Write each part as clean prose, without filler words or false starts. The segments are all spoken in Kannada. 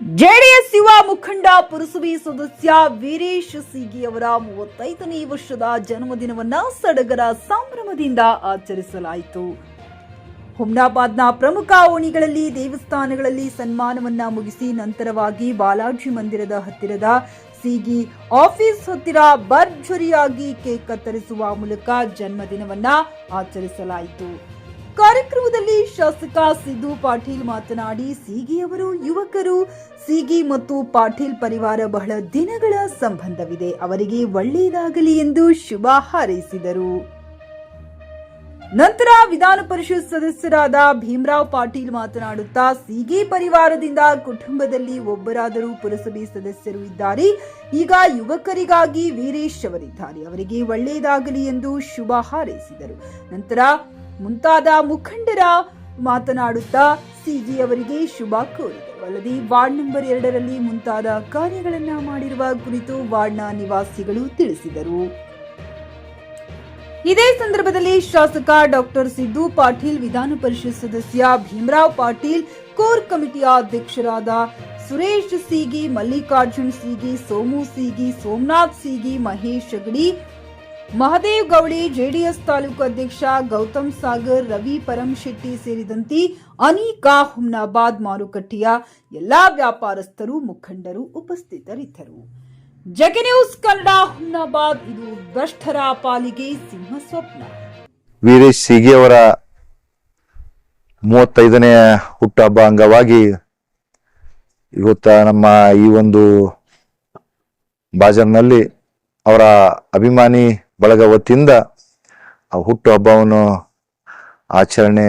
ಜೆಡಿಎಸ್ ಯುವ ಮುಖಂಡ ಪುರಸಭೆ ಸದಸ್ಯ ವೀರೇಶ್ ಸಿಗಿ ಅವರ 35ನೇ ವರ್ಷದ ಜನ್ಮದಿನವನ್ನ ಸಡಗರ ಸಂಭ್ರಮದಿಂದ ಆಚರಿಸಲಾಯಿತು. ಹುಮ್ನಾಬಾದ್ನ ಪ್ರಮುಖ ಓಣಿಗಳಲ್ಲಿ ದೇವಸ್ಥಾನಗಳಲ್ಲಿ ಸನ್ಮಾನವನ್ನ ಮುಗಿಸಿ ನಂತರವಾಗಿ ಬಾಲಾಜಿ ಮಂದಿರದ ಹತ್ತಿರದ ಸಿಗಿ ಆಫೀಸ್ ಹತ್ತಿರ ಭರ್ಜರಿಯಾಗಿ ಕೇಕ್ ಕತ್ತರಿಸುವ ಮೂಲಕ ಜನ್ಮದಿನವನ್ನ ಆಚರಿಸಲಾಯಿತು. ಕಾರ್ಯಕ್ರಮದಲ್ಲಿ ಶಾಸಕ ಸಿದ್ದು ಪಾಟೀಲ್ ಮಾತನಾಡಿ, ಸಿಗಿ ಅವರು ಯುವಕರು, ಸಿಗಿ ಮತ್ತು ಪಾಟೀಲ್ ಪರಿವಾರ ಬಹಳ ದಿನಗಳ ಸಂಬಂಧವಿದೆ, ಅವರಿಗೆ ಒಳ್ಳೆಯದಾಗಲಿ ಎಂದು ಶುಭ ಹಾರೈಸಿದರು. ನಂತರ ವಿಧಾನ ಪರಿಷತ್ ಸದಸ್ಯರಾದ ಭೀಮರಾವ್ ಪಾಟೀಲ್ ಮಾತನಾಡುತ್ತಾ, ಸಿಗಿ ಪರಿವಾರದಿಂದ ಕುಟುಂಬದಲ್ಲಿ ಒಬ್ಬರಾದರೂ ಪುರಸಭೆ ಸದಸ್ಯರು ಇದ್ದಾರೆ, ಈಗ ಯುವಕರಿಗಾಗಿ ವೀರೇಶ್ ಅವರಿದ್ದಾರೆ, ಅವರಿಗೆ ಒಳ್ಳೆಯದಾಗಲಿ ಎಂದು ಶುಭ ಹಾರೈಸಿದರು. ನಂತರ ಮುಂತಾದ ಮುಖಂಡರ ಮಾತನಾಡುತ್ತಾ ಸಿಗಿ ಅವರಿಗೆ ಶುಭ ಕೋರಿದರು. ಅಲ್ಲದೆ ವಾರ್ಡ್ ನಂಬರ್ 2ರಲ್ಲಿ ಮುಂತಾದ ಕಾರ್ಯಗಳನ್ನು ಮಾಡಿರುವ ಕುರಿತು ವಾರ್ಡ್ನ ನಿವಾಸಿಗಳು ತಿಳಿಸಿದರು. ಇದೇ ಸಂದರ್ಭದಲ್ಲಿ ಶಾಸಕ ಡಾಕ್ಟರ್ ಸಿದ್ದು ಪಾಟೀಲ್, ವಿಧಾನ ಪರಿಷತ್ ಸದಸ್ಯ ಭೀಮರಾವ್ ಪಾಟೀಲ್, ಕೋರ್ ಕಮಿಟಿಯ ಅಧ್ಯಕ್ಷರಾದ ಸುರೇಶ್ ಸಿಗಿ, ಮಲ್ಲಿಕಾರ್ಜುನ್ ಸಿಗಿ, ಸೋಮು ಸಿಗಿ, ಸೋಮನಾಥ್ ಸಿಗಿ, ಮಹೇಶ್ ಅಗಡಿ, ಮಹದೇವ್ ಗೌಳಿ, ಜೆಡಿಎಸ್ ತಾಲೂಕು ಅಧ್ಯಕ್ಷ ಗೌತಮ್ ಸಾಗರ್, ರವಿ ಪರಮಶೆಟ್ಟಿ ಸೇರಿದಂತೆ ಅನೇಕ ಹುಮ್ನಾಬಾದ್ ಮಾರುಕಟ್ಟೆಯ ಎಲ್ಲಾ ವ್ಯಾಪಾರಸ್ಥರು, ಮುಖಂಡರು ಉಪಸ್ಥಿತರಿದ್ದರು. ಜಗ ನ್ಯೂಸ್ ಕನ್ನಡ, ಹುಮ್ನಾಬಾದ್. ಇದು ಭ್ರಷ್ಟರ ಪಾಲಿಗೆ ಸಿಂಹ ಸ್ವಪ್ನ. ವೀರೇಶ್ ಸಿಗಿ ಅವರ 35ನೇ ಹುಟ್ಟುಹಬ್ಬ ಅಂಗವಾಗಿ ಇವತ್ತ ನಮ್ಮ ಈ ಒಂದು ಬಾಜರ್ನಲ್ಲಿ ಅವರ ಅಭಿಮಾನಿ ಬಳಗ ವತಿಯಿಂದ ಆ ಹುಟ್ಟುಹಬ್ಬವನ್ನು ಆಚರಣೆ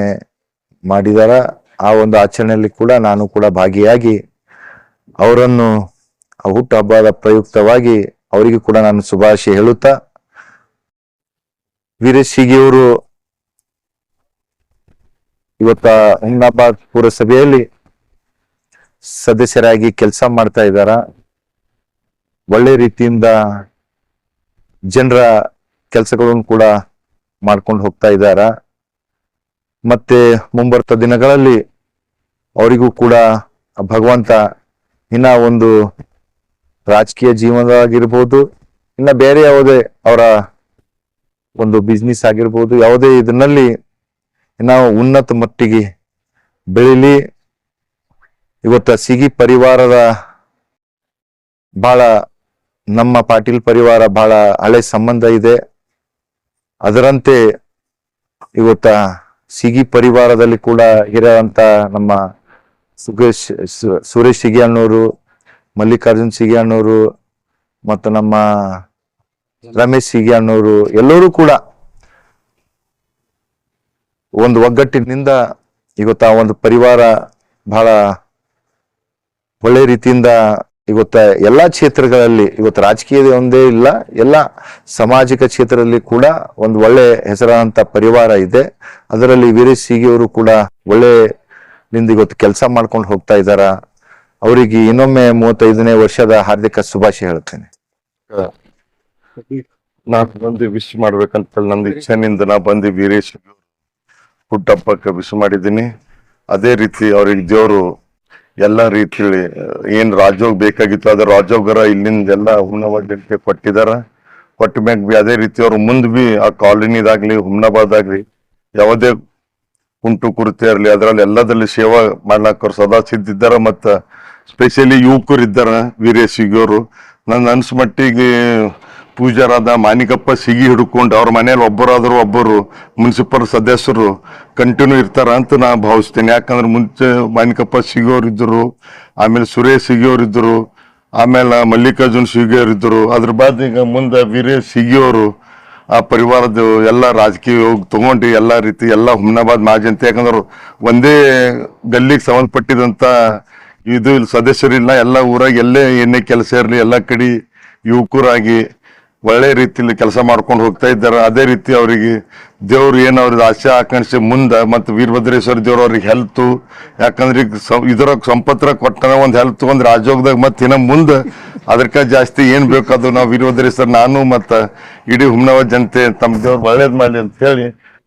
ಮಾಡಿದಾರ. ಆ ಒಂದು ಆಚರಣೆಯಲ್ಲಿ ಕೂಡ ನಾನು ಕೂಡ ಭಾಗಿಯಾಗಿ ಅವರನ್ನು ಆ ಹುಟ್ಟುಹಬ್ಬದ ಪ್ರಯುಕ್ತವಾಗಿ ಅವರಿಗೂ ಕೂಡ ನಾನು ಶುಭಾಶಯ ಹೇಳುತ್ತಾ, ವೀರೇಶ್ ಸಿಗಿ ಅವರು ಇವತ್ತ ಹುಮ್ನಾಬಾದ್ ಪುರಸಭೆಯಲ್ಲಿ ಸದಸ್ಯರಾಗಿ ಕೆಲಸ ಮಾಡ್ತಾ ಇದ್ದಾರ. ಒಳ್ಳೆ ರೀತಿಯಿಂದ ಜನರ ಕೆಲಸಗಳನ್ನು ಕೂಡ ಮಾಡ್ಕೊಂಡು ಹೋಗ್ತಾ ಇದ್ದಾರ. ಮತ್ತೆ ಮುಂಬರ್ತ ದಿನಗಳಲ್ಲಿ ಅವರಿಗೂ ಕೂಡ ಭಗವಂತ ಇನ್ನ ಒಂದು ರಾಜಕೀಯ ಜೀವನವಾಗಿರ್ಬೋದು, ಇನ್ನ ಬೇರೆ ಯಾವುದೇ ಅವರ ಒಂದು ಬಿಸ್ನೆಸ್ ಆಗಿರ್ಬೋದು, ಯಾವುದೇ ಇದರಲ್ಲಿ ಇನ್ನ ಉನ್ನತ ಮಟ್ಟಿಗೆ ಬೆಳೀಲಿ. ಇವತ್ತ ಸಿಗಿ ಪರಿವಾರದ ಬಹಳ, ನಮ್ಮ ಪಾಟೀಲ್ ಪರಿವಾರ ಬಹಳ ಹಳೆ ಸಂಬಂಧ ಇದೆ. ಅದರಂತೆ ಇವತ್ತ ಸಿಗಿ ಪರಿವಾರದಲ್ಲಿ ಕೂಡ ಇರುವಂತ ನಮ್ಮ ಸುರೇಶ್ ಸಿಗಿ ಅಣ್ಣವರು, ಮಲ್ಲಿಕಾರ್ಜುನ್ ಸಿಗಿ ಅಣ್ಣವರು ಮತ್ತು ನಮ್ಮ ರಮೇಶ್ ಸಿಗಿ ಅಣ್ಣವರು ಎಲ್ಲರೂ ಕೂಡ ಒಂದು ಒಗ್ಗಟ್ಟಿನಿಂದ ಇವತ್ತ ಒಂದು ಪರಿವಾರ ಬಹಳ ಒಳ್ಳೆ ರೀತಿಯಿಂದ ಇವತ್ತ ಎಲ್ಲಾ ಕ್ಷೇತ್ರಗಳಲ್ಲಿ, ಇವತ್ತು ರಾಜಕೀಯದ ಒಂದೇ ಇಲ್ಲ, ಎಲ್ಲ ಸಾಮಾಜಿಕ ಕ್ಷೇತ್ರದಲ್ಲಿ ಕೂಡ ಒಂದು ಒಳ್ಳೆ ಹೆಸರಾದಂತ ಪರಿವಾರ ಇದೆ. ಅದರಲ್ಲಿ ವೀರೇಶ್ ಸಿಗಿ ಅವರು ಕೂಡ ಒಳ್ಳೆ ನಿಂದ ಇವತ್ತು ಕೆಲಸ ಮಾಡ್ಕೊಂಡು ಹೋಗ್ತಾ ಇದ್ದಾರ. ಅವರಿಗೆ ಇನ್ನೊಮ್ಮೆ 35ನೇ ವರ್ಷದ ಹಾರ್ದಿಕ ಶುಭಾಶಯ ಹೇಳ್ತೇನೆ. ನಾನು ಬಂದು ವಿಶ್ ಮಾಡ್ಬೇಕಂತ ನಂದು ಇಚ್ಛೆನಿಂದ ನಾ ಬಂದು ವೀರೇಶ್ ಹುಟ್ಟಹಬ್ಬಕ್ಕೆ ವಿಶ್ ಮಾಡಿದ್ದೀನಿ. ಅದೇ ರೀತಿ ಅವ್ರಿಗೆ ದೇವರು ಎಲ್ಲ ರೀತಿಯಲ್ಲಿ ಏನ್ ರಾಜೋಗ್ ಬೇಕಾಗಿತ್ತು ಅದ್ರ ರಾಜೋಗರ ಇಲ್ಲಿಂದ ಎಲ್ಲ ಹುಮ್ನಾಬಾದ್ಗೆ ಕೊಟ್ಟಿದಾರ. ಕೊಟ್ಟ ಮ್ಯಾಗ ಬಿ ಅದೇ ರೀತಿ ಅವ್ರು ಮುಂದ್ ಬಿ ಆ ಕಾಲೋನಿದಾಗ್ಲಿ ಹುಮ್ನಾಬಾದ್ ಆಗ್ಲಿ ಯಾವುದೇ ಕುಂಟು ಕುರಿತೆ ಇರ್ಲಿ ಅದ್ರಲ್ಲಿ ಎಲ್ಲದಲ್ಲಿ ಸೇವಾ ಮಾಡ್ಲಾಕ ಅವ್ರು ಸದಾ ಸಿದ್ಧಿದ್ದಾರ. ಮತ್ತ ಸ್ಪೆಷಲಿ ಯುವಕರು ಇದ್ದಾರ ವೀರೇಶ್ ಸಿಗಿ ಅವರು. ನನ್ನ ಅನ್ಸ್ ಮಟ್ಟಿಗೆ ಪೂಜಾರಾದ ಮಾನಿಕಪ್ಪ ಸಿಗಿ ಹಿಡ್ಕೊಂಡು ಅವ್ರ ಮನೇಲಿ ಒಬ್ಬರಾದ್ರು ಒಬ್ಬರು ಮುನ್ಸಿಪಲ್ ಸದಸ್ಯರು ಕಂಟಿನ್ಯೂ ಇರ್ತಾರ ಅಂತ ನಾ ಭಾವಿಸ್ತೇನೆ. ಯಾಕಂದ್ರೆ ಮುಂಚೆ ಮಾನಿಕಪ್ಪ ಸಿಗಿ ಅವ್ರು ಇದ್ರು, ಆಮೇಲೆ ಸುರೇಶ್ ಸಿಗಿ ಅವ್ರು ಇದ್ರು, ಆಮೇಲೆ ಮಲ್ಲಿಕಾರ್ಜುನ್ ಸಿಗಿ ಅವ್ರು ಇದ್ರು. ಅದ್ರ ಬಾದ್ ಈಗ ಮುಂದೆ ವೀರೇಶ್ ಸಿಗಿ ಅವರು ಆ ಪರಿವಾರದ ಎಲ್ಲ ರಾಜಕೀಯ ತಗೊಂಡು ಎಲ್ಲಾ ರೀತಿ ಎಲ್ಲ ಹುಮ್ನಾಬಾದ್ ಮಾಜಿ ಅಂತ, ಯಾಕಂದ್ರೆ ಒಂದೇ ಗಲ್ಲಿಗೆ ಸಂಬಂಧಪಟ್ಟಿದಂತ ಇದು ಸದಸ್ಯರಿಲ್ಲ. ಎಲ್ಲ ಊರಾಗ ಎಲ್ಲೇ ಏನೇ ಕೆಲಸ ಇರಲಿ ಎಲ್ಲ ಕಡೆ ಯುವಕರಾಗಿ ಒಳ್ಳೆ ರೀತಿಯಲ್ಲಿ ಕೆಲಸ ಮಾಡ್ಕೊಂಡು ಹೋಗ್ತಾ ಇದ್ದಾರೆ. ಅದೇ ರೀತಿ ಅವರಿಗೆ ದೇವ್ರು ಏನು ಅವ್ರದ್ದು ಆಸೆ ಆಕಾಂಕ್ಷೆ ಮುಂದೆ ಮತ್ತು ವೀರಭದ್ರೇಶ್ವರ ದೇವ್ರು ಅವ್ರಿಗೆ ಹೆಲ್ತು, ಯಾಕಂದ್ರೆ ಈಗ ಇದರ ಸಂಪತ್ರ ಕೊಟ್ಟನ ಒಂದು ಹೆಲ್ತ್ ಒಂದು ರಾಜಯೋಗದಾಗ ಮತ್ತೆ ಇನ್ನ ಮುಂದೆ ಅದಕ್ಕೆ ಜಾಸ್ತಿ ಏನ್ ಬೇಕಾದ್ರು ನಾವು ವೀರಭದ್ರೇಶ್ವರ ನಾನು ಮತ್ತು ಇಡೀ ಹುಮ್ನಾಬಾದ್ ಜನತೆ ತಮ್ಮ ದೇವ್ರು ಒಳ್ಳೇದ್ ಮಾಡಲಿ ಅಂತ ಹೇಳಿ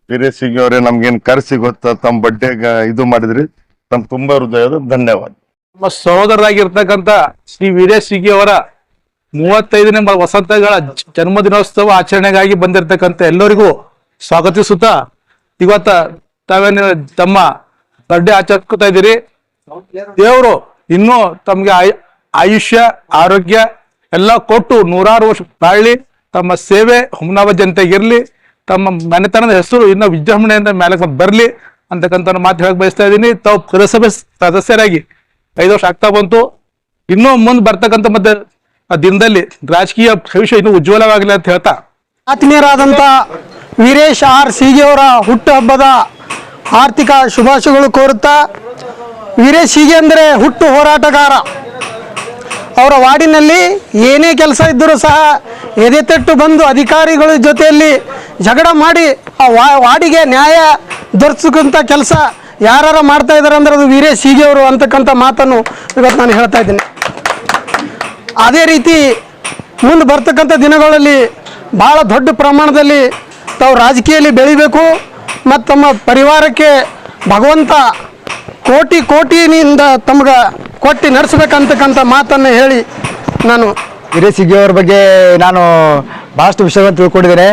ವೀರೇಶ್ ಸಿಗಿ ಅವರೇ ನಮ್ಗೇನು ಕರ್ಸಿ ಗೊತ್ತಾ ತಮ್ಮ ಬಡ್ಡೆಗ ಇದು ಮಾಡಿದ್ರಿ. ತಮ್ಮ ತುಂಬಾ ಹೃದಯದ ಧನ್ಯವಾದ. ನಮ್ಮ ಸಹೋದರರಾಗಿರ್ತಕ್ಕಂಥ ಶ್ರೀ ವೀರೇಶ್ ಸಿಗಿ ಅವರ 35ನೇ ವಸಂತಗಳ ಜನ್ಮದಿನೋತ್ಸವ ಆಚರಣೆಗಾಗಿ ಬಂದಿರತಕ್ಕಂಥ ಎಲ್ಲರಿಗೂ ಸ್ವಾಗತಿಸುತ್ತಾ ಇವತ್ತ ತಾವೇನು ತಮ್ಮ ಬರ್ಡೇ ಆಚರಿಸ್ಕೊತಾ ಇದ್ದೀರಿ. ದೇವರು ಇನ್ನೂ ತಮ್ಗೆ ಆಯುಷ್ಯ ಆರೋಗ್ಯ ಎಲ್ಲ ಕೊಟ್ಟು 100 ವರ್ಷ ಬಾಳಿ ತಮ್ಮ ಸೇವೆ ಹುಮ್ನಾಬಾದ್ ಜನತೆಗಿರ್ಲಿ, ತಮ್ಮ ಮನೆತನದ ಹೆಸರು ಇನ್ನೂ ವಿಜೃಂಭಣೆಯಿಂದ ಮೇಲೆ ಬರ್ಲಿ ಅಂತಕ್ಕಂಥ ಮಾತು ಹೇಳಕ್ ಬಯಸ್ತಾ ಇದ್ದೀನಿ. ತಾವು ಪುರಸಭೆ ಸದಸ್ಯರಾಗಿ 5 ವರ್ಷ ಆಗ್ತಾ ಬಂತು. ಇನ್ನೂ ಮುಂದೆ ಬರ್ತಕ್ಕಂಥ ಮತ್ತೆ ಆ ದಿನದಲ್ಲಿ ರಾಜಕೀಯ ಭವಿಷ್ಯ ಇನ್ನೂ ಉಜ್ವಲವಾಗಲಿ ಅಂತ ಹೇಳ್ತಾ ಆತ್ಮೀಯರಾದಂಥ ವೀರೇಶ್ ಆರ್ ಸಿಗಿ ಅವರ ಹುಟ್ಟುಹಬ್ಬದ ಆರ್ಥಿಕ ಶುಭಾಶಯಗಳು ಕೋರುತ್ತಾ, ವೀರೇಶ್ ಸಿಗಿ ಅಂದರೆ ಹುಟ್ಟು ಹೋರಾಟಗಾರ. ಅವರ ವಾರ್ಡಿನಲ್ಲಿ ಏನೇ ಕೆಲಸ ಇದ್ದರೂ ಸಹ ಎದೆತಟ್ಟು ಬಂದು ಅಧಿಕಾರಿಗಳ ಜೊತೆಯಲ್ಲಿ ಜಗಳ ಮಾಡಿ ಆ ವಾರ್ಡಿಗೆ ನ್ಯಾಯ ದೊರಕಿಸಕ್ಕಂಥ ಕೆಲಸ ಯಾರು ಮಾಡ್ತಾ ಇದ್ದಾರೆ ಅಂದರೆ ಅದು ವೀರೇಶ್ ಸಿಗಿ ಅವರು ಅಂತಕ್ಕಂಥ ಮಾತನ್ನು ಇವತ್ತು ನಾನು ಹೇಳ್ತಾ ಇದ್ದೀನಿ. ಅದೇ ರೀತಿ ಮುಂದೆ ಬರ್ತಕ್ಕಂಥ ದಿನಗಳಲ್ಲಿ ಭಾಳ ದೊಡ್ಡ ಪ್ರಮಾಣದಲ್ಲಿ ತಾವು ರಾಜಕೀಯದಲ್ಲಿ ಬೆಳಿಬೇಕು ಮತ್ತು ತಮ್ಮ ಪರಿವಾರಕ್ಕೆ ಭಗವಂತ ಕೋಟಿನಿಂದ ತಮ್ಗೆ ಕೊಟ್ಟು ನಡೆಸ್ಬೇಕಂತಕ್ಕಂಥ ಮಾತನ್ನು ಹೇಳಿ ನಾನು ವೀರೇಶ್ ಸಿಗಿ ಅವ್ರ ಬಗ್ಗೆ ನಾನು ಭಾಳಷ್ಟು ವಿಷಯವನ್ನು ತಿಳ್ಕೊಂಡಿದ್ದೇನೆ.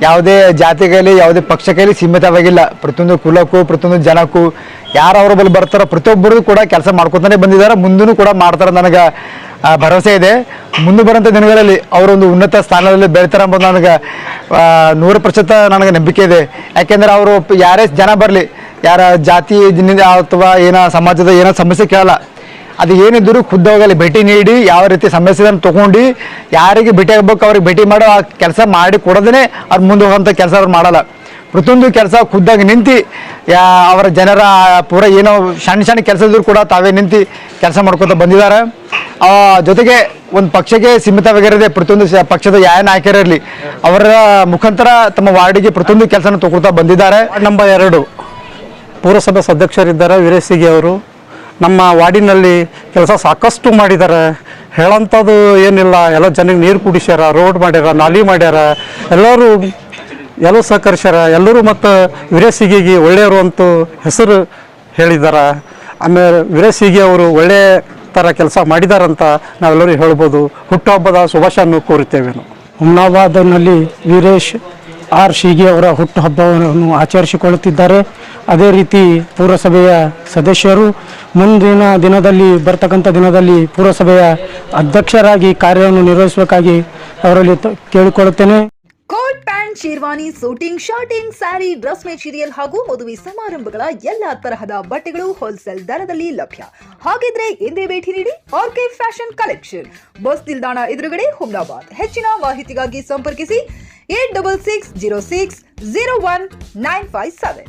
ಯಾವುದೇ ಜಾತಿಗಲಿ ಯಾವುದೇ ಪಕ್ಷಕ್ಕಾಗಲಿ ಸೀಮಿತವಾಗಿಲ್ಲ. ಪ್ರತಿಯೊಂದು ಕುಲಕ್ಕೂ ಪ್ರತಿಯೊಂದು ಜನಕ್ಕೂ ಯಾರು ಅವ್ರ ಬಳಿ ಬರ್ತಾರೋ ಪ್ರತಿಯೊಬ್ಬರು ಕೂಡ ಕೆಲಸ ಮಾಡ್ಕೊತಾನೆ ಬಂದಿದ್ದಾರೆ, ಮುಂದೂ ಕೂಡ ಮಾಡ್ತಾರೆ. ನನಗೆ ಭರವಸೆ ಇದೆ. ಮುಂದೆ ಬರೋಂಥ ದಿನಗಳಲ್ಲಿ ಅವರೊಂದು ಉನ್ನತ ಸ್ಥಾನದಲ್ಲಿ ಬೆಳಿತಾರೆ ಎಂಬುದು ನನಗೆ 100% ನನಗೆ ನಂಬಿಕೆ ಇದೆ. ಯಾಕೆಂದರೆ ಅವರು ಯಾರೇ ಜನ ಬರಲಿ, ಯಾರ ಜಾತಿ ಅಥವಾ ಏನೋ ಸಮಾಜದ ಏನೋ ಸಮಸ್ಯೆ ಕೇಳಲ್ಲ. ಅದು ಏನಿದ್ದರೂ ಖುದ್ದಾಗಲಿ ಭೇಟಿ ನೀಡಿ ಯಾವ ರೀತಿ ಸಮಸ್ಯೆಯನ್ನು ತೊಗೊಂಡು ಯಾರಿಗೆ ಭೇಟಿ ಆಗ್ಬೇಕು ಅವ್ರಿಗೆ ಭೇಟಿ ಮಾಡೋ ಆ ಕೆಲಸ ಮಾಡಿ ಕೊಡೋದೇ ಅವ್ರು ಮುಂದೆ ಹೋಗೋಂಥ ಕೆಲಸ ಅವ್ರು ಮಾಡಲ್ಲ. ಪ್ರತಿಯೊಂದು ಕೆಲಸ ಖುದ್ದಾಗಿ ನಿಂತು ಅವರ ಜನರ ಪೂರ ಏನೋ ಸಣ್ಣ ಕೆಲಸ ಇದ್ರೂ ಕೂಡ ತಾವೇ ನಿಂತು ಕೆಲಸ ಮಾಡ್ಕೊತ ಬಂದಿದ್ದಾರೆ. ಜೊತೆಗೆ ಒಂದು ಪಕ್ಷಕ್ಕೆ ಸೀಮಿತವಾಗಿರದೆ ಪ್ರತಿಯೊಂದು ಪಕ್ಷದ ಯಾವ ನಾಯಕರಿರಲಿ ಅವರ ಮುಖಾಂತರ ತಮ್ಮ ವಾರ್ಡಿಗೆ ಪ್ರತಿಯೊಂದು ಕೆಲಸನ ತಗೊಳ್ತಾ ಬಂದಿದ್ದಾರೆ. ನಂಬರ್ 2 ಪುರಸಭೆ ಸದಸ್ಯರಿದ್ದಾರೆ ವೀರೇಶ್ ಸಿಗಿ ಅವರು. ನಮ್ಮ ವಾರ್ಡಿನಲ್ಲಿ ಕೆಲಸ ಸಾಕಷ್ಟು ಮಾಡಿದ್ದಾರೆ. ಹೇಳೋಂಥದ್ದು ಏನಿಲ್ಲ. ಎಲ್ಲ ಜನಕ್ಕೆ ನೀರು ಕುಡಿಸ್ಯಾರ, ರೋಡ್ ಮಾಡ್ಯಾರ, ನಾಲಿ ಮಾಡ್ಯಾರ, ಎಲ್ಲರೂ ಸಹಕರಿಸ್ಯಾರ. ಎಲ್ಲರೂ ಮತ್ತು ವೀರೇಶ್ ಸಿಗಿಗೆ ಒಳ್ಳೆಯವರು ಅಂತೂ ಹೆಸರು ಹೇಳಿದ್ದಾರೆ. ಆಮೇಲೆ ವೀರೇಶ್ ಸಿಗಿ ಅವರು ಒಳ್ಳೆಯ ಥರ ಕೆಲಸ ಮಾಡಿದಾರಂತ ನಾವೆಲ್ಲರೂ ಹೇಳ್ಬೋದು. ಹುಟ್ಟುಹಬ್ಬದ ಶುಭಾಶಯನ್ನು ಕೋರುತ್ತೇವೆ. ಹುಮ್ನಾಬಾದ್ನಲ್ಲಿ ವೀರೇಶ್ ಆರ್ ಸಿಗಿ ಅವರ ಹುಟ್ಟುಹಬ್ಬವನ್ನು ಆಚರಿಸಿಕೊಳ್ಳುತ್ತಿದ್ದಾರೆ. ಅದೇ ರೀತಿ ಪುರಸಭೆಯ ಸದಸ್ಯರು ಮುಂದಿನ ದಿನದಲ್ಲಿ ಬರ್ತಕ್ಕಂಥ ದಿನದಲ್ಲಿ ಪುರಸಭೆಯ ಅಧ್ಯಕ್ಷರಾಗಿ ಕಾರ್ಯವನ್ನು ನಿರ್ವಹಿಸಬೇಕಾಗಿ ಅವರಲ್ಲಿ ಕೇಳಿಕೊಳ್ಳುತ್ತೇನೆ. Coat pant, sherwani, suiting, shirting, sari, dress material ಹಾಗೂ ಮದುವೆ ಸಮಾರಂಭಗಳ ಎಲ್ಲಾ ತರಹದ ಬಟ್ಟೆಗಳು ಹೋಲ್ಸೇಲ್ ದರದಲ್ಲಿ ಲಭ್ಯ. ಹಾಗಿದ್ರೆ ಎಂದೇ ಭೇಟಿ ನೀಡಿ ಆರ್ಕೆ ಫ್ಯಾಷನ್ ಕಲೆಕ್ಷನ್, ಬಸ್ ನಿಲ್ದಾಣ ಎದುರುಗಡೆ, ಹುಮ್ನಾಬಾದ್. ಹೆಚ್ಚಿನ ಮಾಹಿತಿಗಾಗಿ ಸಂಪರ್ಕಿಸಿ 8660601957.